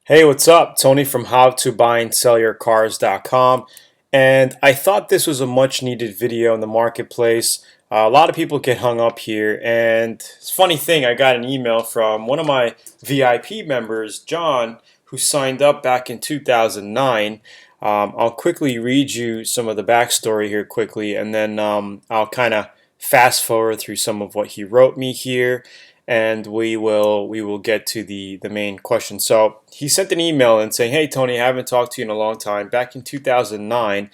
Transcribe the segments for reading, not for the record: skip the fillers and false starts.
Hey, what's up? Tony from howtobuyandSellYourCars.com. And I thought this was a much needed video in the marketplace. A lot of people get hung up here. And it's a funny thing, I got an email from one of my VIP members, John, who signed up back in 2009. I'll quickly read you some of the backstory here quickly, and then I'll kind of fast forward through some of what he wrote me here, and we will get to the main question. So he sent an email and saying, "Hey Tony, I haven't talked to you in a long time. Back in 2009,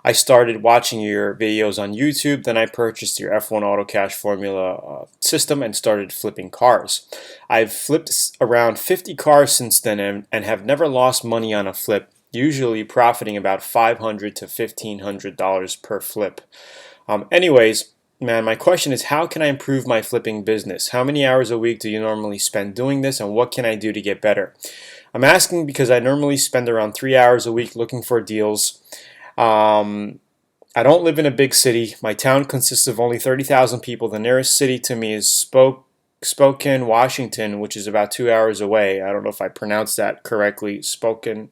I started watching your videos on YouTube. Then I purchased your F1 Auto Cash Formula system and started flipping cars. I've flipped around 50 cars since then and have never lost money on a flip. Usually profiting about $500 to $1,500 per flip. Anyways, man, my question is, how can I improve my flipping business? How many hours a week do you normally spend doing this, and what can I do to get better? I'm asking because I normally spend around 3 hours a week looking for deals. I don't live in a big city. My town consists of only 30,000 people. The nearest city to me is Spokane, Washington, which is about 2 hours away. I don't know if I pronounced that correctly. Spokane,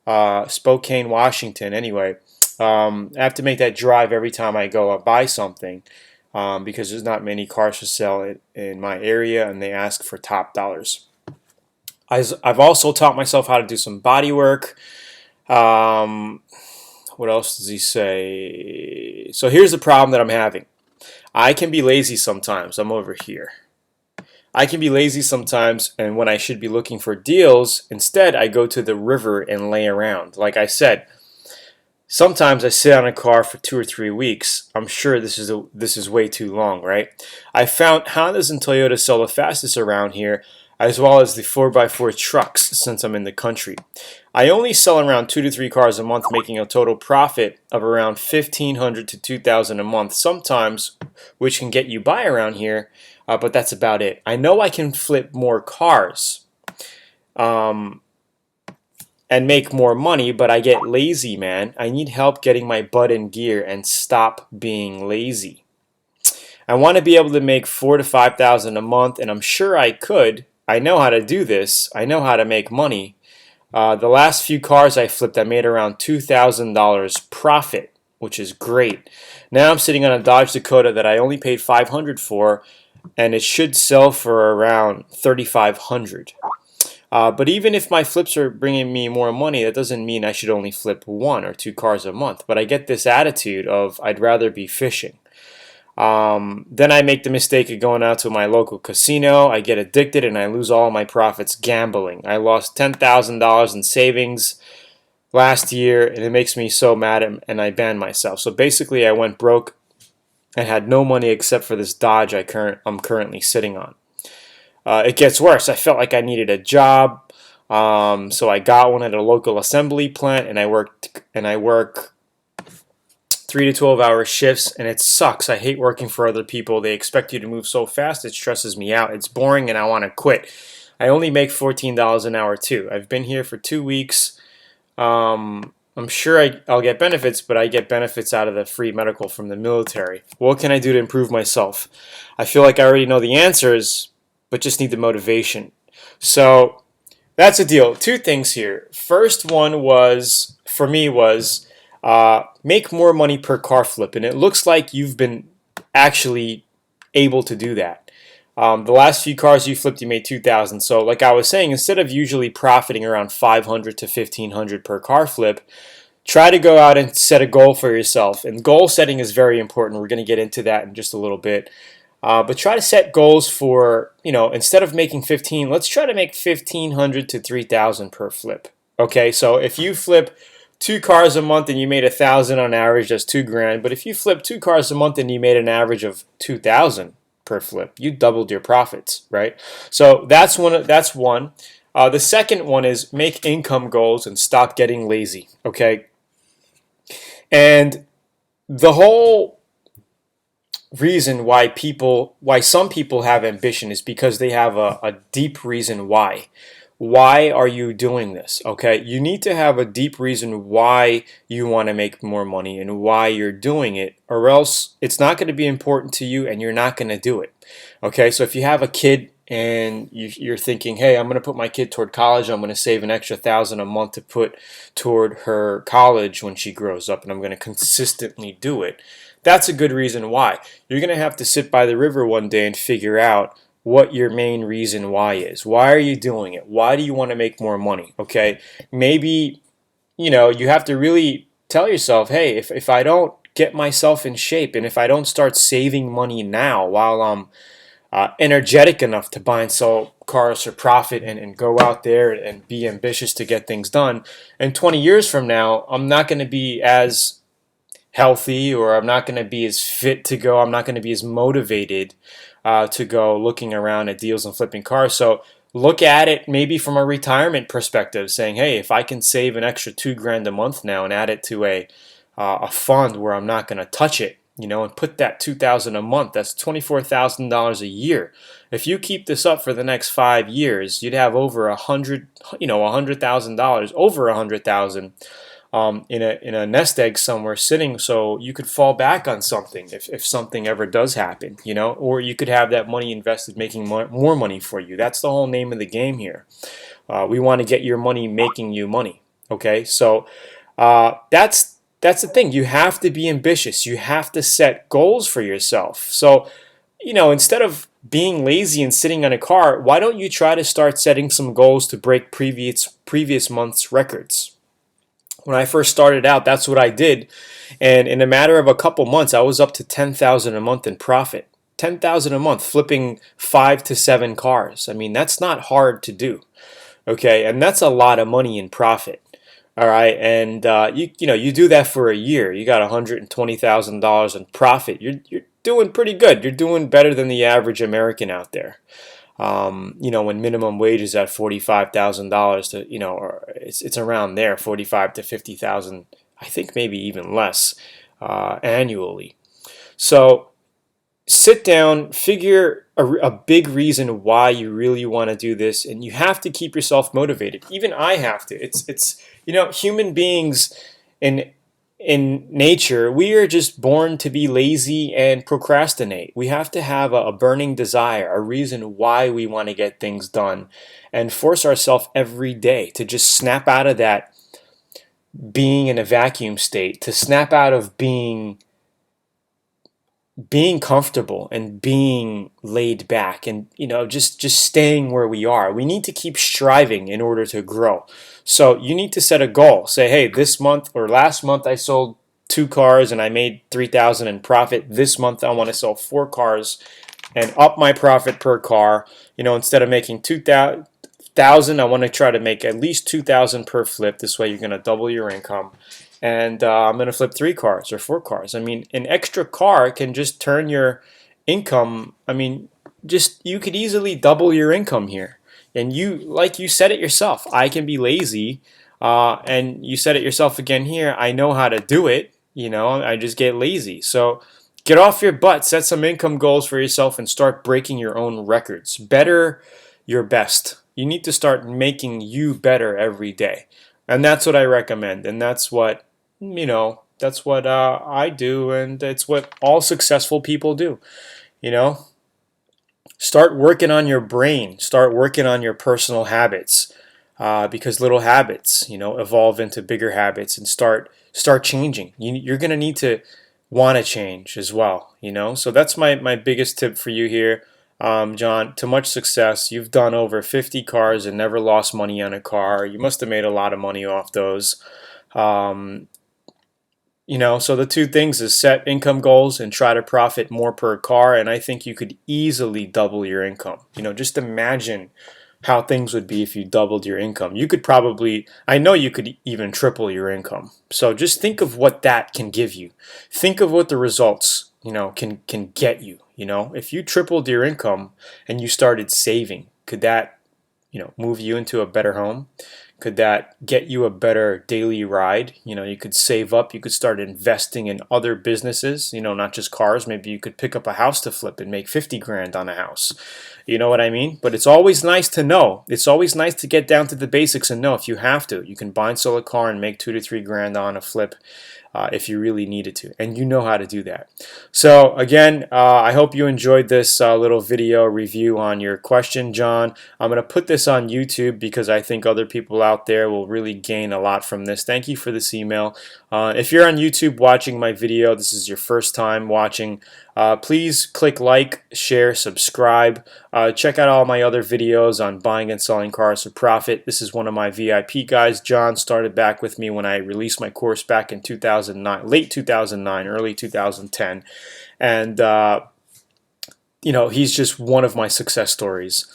Washington. Anyway, I have to make that drive every time I go buy something because there's not many cars for sale in my area, and they ask for top dollars. I've also taught myself how to do some body work. What else does he say? So here's the problem that I'm having. I can be lazy sometimes. I'm over here. I can be lazy sometimes, and when I should be looking for deals, instead I go to the river and lay around. Like I said, sometimes I sit on a car for 2 or 3 weeks. I'm sure this is way too long, right? I found Hondas and Toyota sell the fastest around here, as well as the 4x4 trucks since I'm in the country. I only sell around 2 to 3 cars a month, making a total profit of around $1,500 to $2,000 a month sometimes, which can get you by around here, but that's about it. I know I can flip more cars and make more money, but I get lazy, man. I need help getting my butt in gear and stop being lazy. I want to be able to make $4,000 to $5,000 a month, and I'm sure I could. I know how to do this. I know how to make money. The last few cars I flipped, I made around $2,000 profit, which is great. Now I'm sitting on a Dodge Dakota that I only paid $500 for, and it should sell for around $3,500. But even if my flips are bringing me more money, that doesn't mean I should only flip 1 or 2 cars a month. But I get this attitude of I'd rather be fishing. Then I make the mistake of going out to my local casino. I get addicted and I lose all my profits gambling. I lost $10,000 in savings last year, and it makes me so mad, and I banned myself. So basically I went broke and had no money except for this Dodge I'm currently sitting on. It gets worse. I felt like I needed a job, so I got one at a local assembly plant, and I work 3 to 12 hour shifts, and it sucks. I hate working for other people. They expect you to move so fast, it stresses me out. It's boring, and I want to quit. I only make $14 an hour too. I've been here for 2 weeks. I'm sure I'll get benefits, but I get benefits out of the free medical from the military. What can I do to improve myself? I feel like I already know the answers, but just need the motivation. So that's the deal. 2 things here. First one was, for me, was make more money per car flip, and it looks like you've been actually able to do that. The last few cars you flipped, you made $2,000. So like I was saying, instead of usually profiting around $500 to $1,500 per car flip, try to go out and set a goal for yourself. And goal setting is very important. We're going to get into that in just a little bit. But try to set goals for, instead of making 15, let's try to make 1,500 to 3,000 per flip. Okay, so if you flip 2 cars a month and you made 1,000 on average, that's $2,000. But if you flip 2 cars a month and you made an average of 2,000 per flip, you doubled your profits, right? So that's one. The second one is make income goals and stop getting lazy. Okay, and the whole reason why some people have ambition is because they have a deep reason why. Why are you doing this? Okay, you need to have a deep reason why you want to make more money and why you're doing it, or else it's not going to be important to you and you're not going to do it. Okay, so if you have a kid and you're thinking, hey, I'm going to put my kid toward college. I'm going to save an extra $1,000 a month to put toward her college when she grows up, and I'm going to consistently do it. That's a good reason why. You're going to have to sit by the river one day and figure out what your main reason why is. Why are you doing it? Why do you want to make more money? Okay, maybe you have to really tell yourself, hey, if I don't get myself in shape and if I don't start saving money now while I'm energetic enough to buy and sell cars for profit and go out there and be ambitious to get things done, and 20 years from now, I'm not going to be as healthy, or I'm not going to be as fit to go. I'm not going to be as motivated to go looking around at deals and flipping cars. So look at it maybe from a retirement perspective, saying, hey, if I can save an extra $2,000 a month now and add it to a fund where I'm not going to touch it, and put that $2,000 a month, that's $24,000 a year. If you keep this up for the next 5 years, you'd have over $100,000, over $100,000 in a nest egg somewhere sitting, so you could fall back on something if something ever does happen, or you could have that money invested making more money for you. That's the whole name of the game here. We want to get your money making you money. Okay, so that's the thing. You have to be ambitious. You have to set goals for yourself. So, instead of being lazy and sitting on a car, why don't you try to start setting some goals to break previous month's records? When I first started out, that's what I did, and in a matter of a couple months, I was up to $10,000 a month in profit. $10,000 a month, flipping 5 to 7 cars. I mean, that's not hard to do. Okay, and that's a lot of money in profit. All right, and you do that for a year. You got $120,000 in profit. You're doing pretty good. You're doing better than the average American out there. When minimum wage is at $45,000 to, or it's around there, 45 to 50,000, I think maybe even less annually. So sit down, figure a big reason why you really want to do this, and you have to keep yourself motivated. Even I have to. It's human beings in nature, we are just born to be lazy and procrastinate. We have to have a burning desire, a reason why we want to get things done, and force ourselves every day to just snap out of that being in a vacuum state, to snap out of being comfortable and being laid back, and just staying where we are. We need to keep striving in order to grow. So you need to set a goal. Say, hey, this month or last month I sold 2 cars and I made $3,000 in profit. This month I want to sell 4 cars and up my profit per car. Instead of making $2,000, I want to try to make at least $2,000 per flip. This way you're going to double your income. And I'm going to flip 3 cars or 4 cars. I mean, an extra car can just turn your income. I mean, you could easily double your income here. And like you said it yourself, I can be lazy. And you said it yourself again here. I know how to do it. I just get lazy. So get off your butt, set some income goals for yourself, and start breaking your own records. Better your best. You need to start making you better every day. And that's what I recommend. And that's what I do, and it's what all successful people do. Start working on your brain. Start working on your personal habits, because little habits, evolve into bigger habits, and start changing. You're gonna need to want to change as well. So that's my biggest tip for you here, John. To much success. You've done over 50 cars and never lost money on a car. You must have made a lot of money off those. So the 2 things is set income goals and try to profit more per car, and I think you could easily double your income. Just imagine how things would be if you doubled your income. I know you could even triple your income. So just think of what that can give you. Think of what the results, can get you. If you tripled your income and you started saving, could that, move you into a better home? Could that get you a better daily ride? You know, you could save up, you could start investing in other businesses, you know, not just cars. Maybe you could pick up a house to flip and make 50 grand on a house. You know what I mean? But it's always nice to know. It's always nice to get down to the basics and know if you have to. You can buy and sell a car and make 2 to 3 grand on a flip. If you really needed to, and you know how to do that. So again, I hope you enjoyed this little video review on your question, John. I'm going to put this on YouTube because I think other people out there will really gain a lot from this. Thank you for this email. If you're on YouTube watching my video, this is your first time watching, please click like, share, subscribe. Check out all my other videos on buying and selling cars for profit. This is one of my VIP guys. John started back with me when I released my course back in 2009, late 2009, early 2010. And, you know, he's just one of my success stories.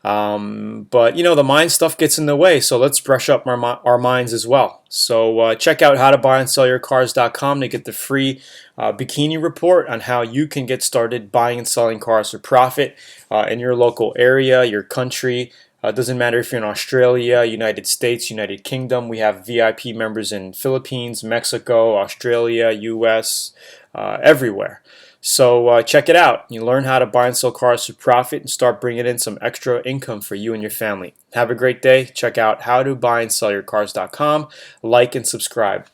But you know, the mind stuff gets in the way, so let's brush up our minds as well. So check out howtobuyandSellYourCars.com to get the free bikini report on how you can get started buying and selling cars for profit in your local area, your country. It doesn't matter if you're in Australia, United States, United Kingdom. We have VIP members in Philippines, Mexico, Australia, US, everywhere. So check it out. You learn how to buy and sell cars for profit and start bringing in some extra income for you and your family. Have a great day. Check out howtobuyandSellYourCars.com. Like and subscribe.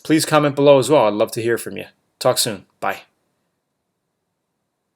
Please comment below as well. I'd love to hear from you. Talk soon. Bye.